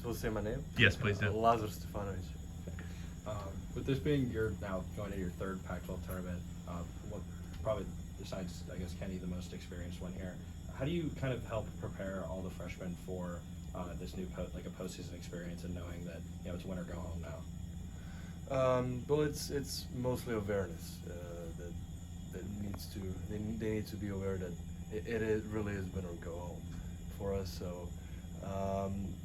supposed to say my name? Yes, please do. Lazar Stefanovic. With this being your now going to your third Pac-12 tournament, what probably besides I guess Kenny the most experienced one here, how do you kind of help prepare all the freshmen for this new like a postseason experience and knowing that it's win or go home now? Well, it's mostly awareness that needs to they need to be aware that it really is win or go home for us. So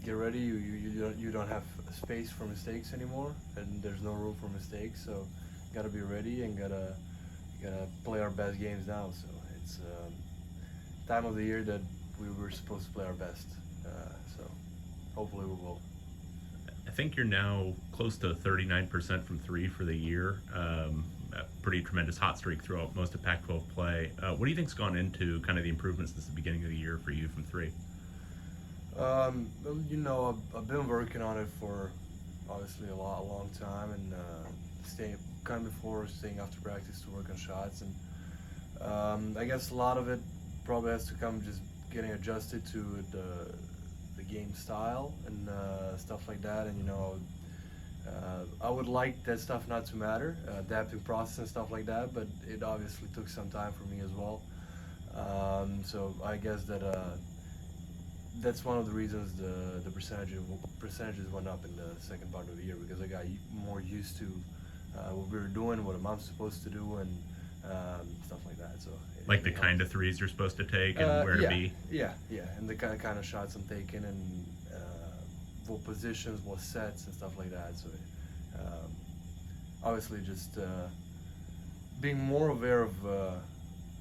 get ready. You don't have space for mistakes anymore, and there's no room for mistakes. So gotta be ready and gotta play our best games now. So it's time of the year that we were supposed to play our best. So hopefully we will. I think you're now close to 39% from three for the year. A pretty tremendous hot streak throughout most of Pac-12 play. What do you think's gone into kind of the improvements since the beginning of the year for you from three? Well, I've been working on it for obviously a long time, and staying after practice to work on shots, and I guess a lot of it probably has to come just getting adjusted to the game style and stuff like that. And I would like that stuff not to matter, adapting process and stuff like that, but it obviously took some time for me as well. So I guess that's one of the reasons the percentages went up in the second part of the year, because I got more used to what we were doing, what I'm supposed to do, and stuff like that. So Like the kind of threes you're supposed to take and where to be? Yeah, and the kind of shots I'm taking, and what positions, what sets, and stuff like that. So obviously just being more aware of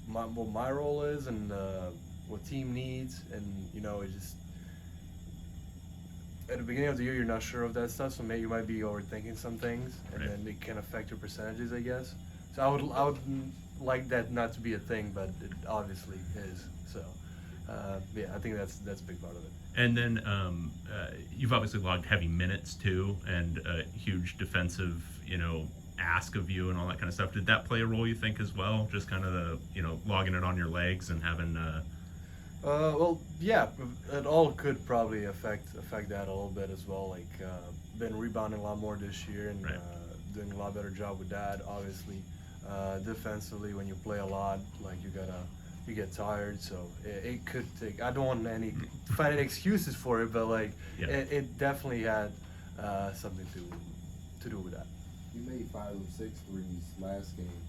what my role is, and what team needs, and it just at the beginning of the year you're not sure of that stuff, so maybe you might be overthinking some things, and Right. then it can affect your percentages, I guess. So I would like that not to be a thing, but it obviously is. So yeah, I think that's a big part of it. And then you've obviously logged heavy minutes too, and a huge defensive, ask of you and all that kind of stuff. Did that play a role, you think, as well? Just kind of the, logging it on your legs and having. Well, yeah, it all could probably affect that a little bit as well. Like, been rebounding a lot more this year, and Right. Doing a lot better job with that. Obviously, defensively, when you play a lot, like you get tired, so it could take. I don't want find any excuses for it, but like Yeah. it definitely had something to do with that. You made 5 of 6 threes last game.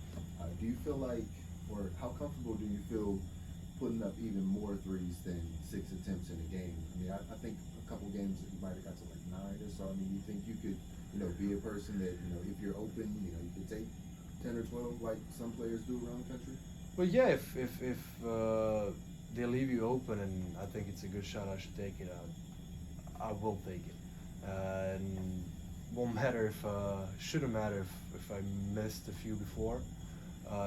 Do you feel like, or how comfortable do you feel putting up even more threes than 6 attempts in a game? I mean, I think a couple games that you might have got to like 9 or so. I mean, you think you could, be a person that, if you're open, you could take 10 or 12 like some players do around the country? Well, yeah, if they leave you open and I think it's a good shot, I should take it. I will take it, and won't matter shouldn't matter if I missed a few before.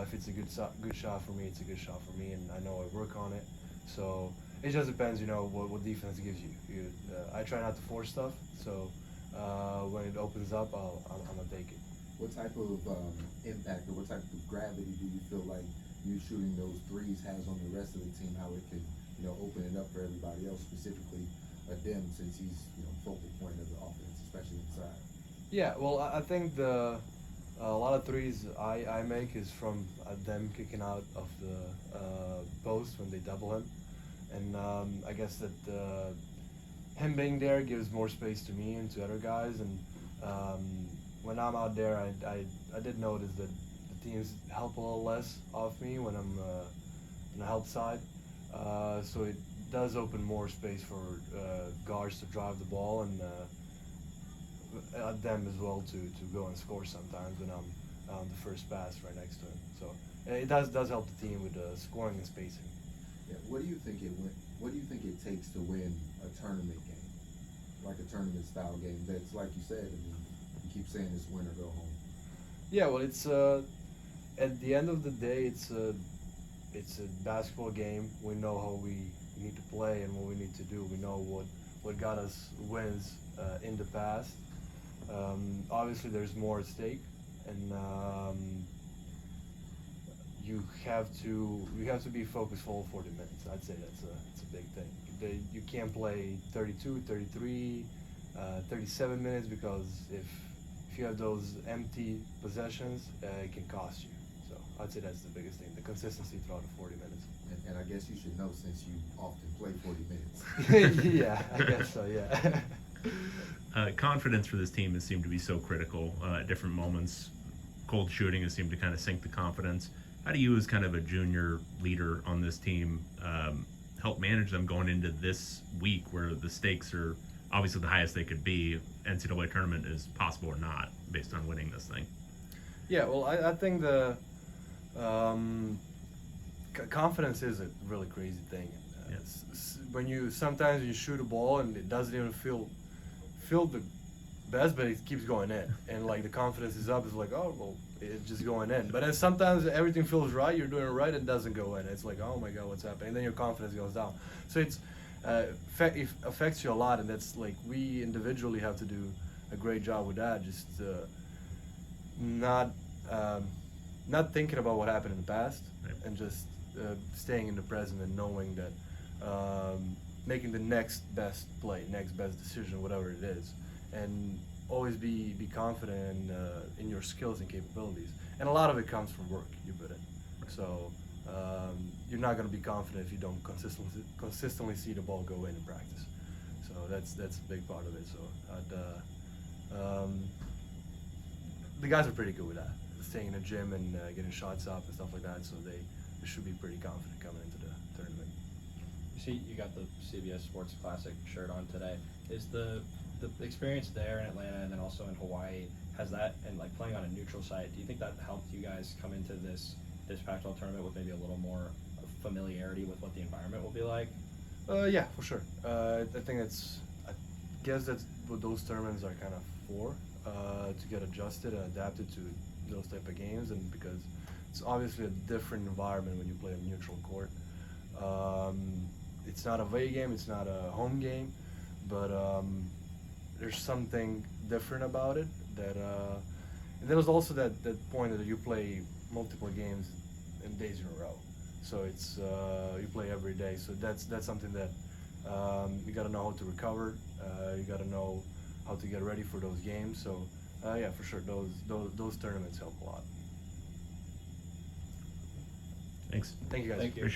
If it's a good shot for me, it's a good shot for me, and I know I work on it. So it just depends, what defense gives you. I try not to force stuff, so when it opens up, I'm gonna take it. What type of impact or what type of gravity do you feel like you shooting those threes has on the rest of the team? How it can, open it up for everybody else, specifically Dem, since he's, focal point of the offense, especially inside. Yeah, well, I think a lot of threes I make is from them kicking out of the post when they double him, and I guess that him being there gives more space to me and to other guys, and when I'm out there, I did notice that the teams help a little less off me when I'm on the help side, so it does open more space for guards to drive the ball, and them as well to go and score sometimes when I'm on the first pass right next to him. So it does help the team with scoring and spacing. Yeah. What do you think it takes to win a tournament game, like a tournament style game? That's like you said. I mean, you keep saying it's win or go home. Yeah, well, it's at the end of the day, it's a basketball game. We know how we need to play and what we need to do. We know what got us wins in the past. Obviously, there's more at stake, and you have to be focused for all 40 minutes. I'd say that's a big thing. You can't play 32, 33 37 minutes, because if you have those empty possessions, it can cost you. So I'd say that's the biggest thing, the consistency throughout the 40 minutes. And I guess you should know since you often play 40 minutes. Yeah, I guess so, yeah. Confidence for this team has seemed to be so critical at different moments. Cold shooting has seemed to kind of sink the confidence. How do you, as kind of a junior leader on this team, help manage them going into this week where the stakes are obviously the highest they could be? NCAA tournament is possible or not based on winning this thing. Yeah, well, I think the confidence is a really crazy thing. Yeah. When you sometimes you shoot a ball and it doesn't even feel the best, but it keeps going in, and like the confidence is up. It's like, oh well, it's just going in. But then sometimes everything feels right, you're doing it right, and it doesn't go in. It's like, oh my god, what's happening? And then your confidence goes down. So it affects you a lot, and that's like we individually have to do a great job with that. Just not thinking about what happened in the past, Right. and just staying in the present and knowing that making the next best play, next best decision, whatever it is, and always be confident in your skills and capabilities. And a lot of it comes from work you put in. So you're not going to be confident if you don't consistently see the ball go in practice. So that's a big part of it. So the guys are pretty good with that, staying in the gym and getting shots up and stuff like that. So they should be pretty confident coming into the tournament. You see, you got the CBS Sports Classic shirt on today. Is the experience there in Atlanta and then also in Hawaii, has that, and like playing on a neutral site, do you think that helped you guys come into this Pac-12 tournament with maybe a little more familiarity with what the environment will be like? Yeah, for sure. I think I guess that's what those tournaments are kind of for, to get adjusted and adapted to those type of games, and because it's obviously a different environment when you play a neutral court. It's not a away game, it's not a home game, but there's something different about it. That and there was also that point that you play multiple games in days in a row, so it's you play every day. So that's something that you got to know how to recover. You got to know how to get ready for those games. So yeah, for sure, those tournaments help a lot. Thanks. Thank you guys. Thank you. Appreciate